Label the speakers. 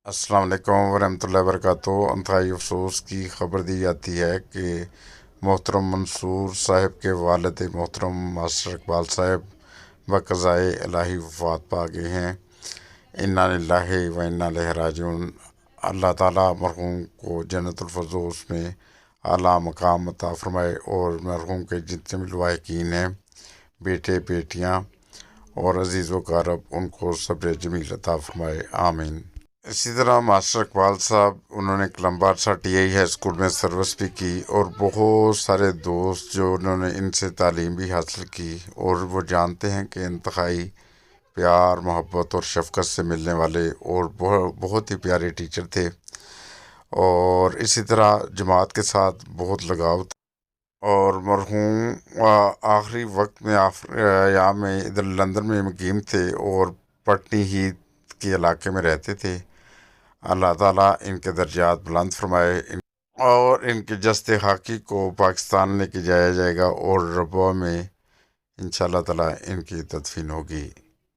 Speaker 1: السلام علیکم ورحمۃ اللہ وبرکاتہ۔ انتہائی افسوس کی خبر دی جاتی ہے کہ محترم منصور صاحب کے والد محترم ماسٹر اقبال صاحب بقضائے الہی وفات پا گئے ہیں۔ انا للہ و انا الیہ راجعون۔ اللہ تعالیٰ مرحوم کو جنت الفردوس میں اعلیٰ مقام عطا فرمائے، اور مرحوم کے جتنے بھی لواحقین ہیں، بیٹے بیٹیاں اور عزیز و اقارب، ان کو صبر جمیل عطا فرمائے، آمین۔ اسی طرح ماسٹر اقبال صاحب، انہوں نے ایک لمبا عرصہ ٹی آئی ہائی اسکول میں سروس بھی کی، اور بہت سارے دوست جو انہوں نے ان سے تعلیم بھی حاصل کی، اور وہ جانتے ہیں کہ انتہائی پیار محبت اور شفقت سے ملنے والے اور بہت ہی پیارے ٹیچر تھے، اور اسی طرح جماعت کے ساتھ بہت لگاؤ تھا۔ اور مرحوم آخری وقت میں یہاں میں ادھر لندن میں مقیم تھے، اور پٹنی ہی کے علاقے میں رہتے تھے۔ اللہ تعالیٰ ان کے درجات بلند فرمائے، اور ان کے جسد خاکی کو پاکستان لے کے جایا جائے گا، اور ربوہ میں انشاءاللہ تعالیٰ ان کی تدفین ہوگی۔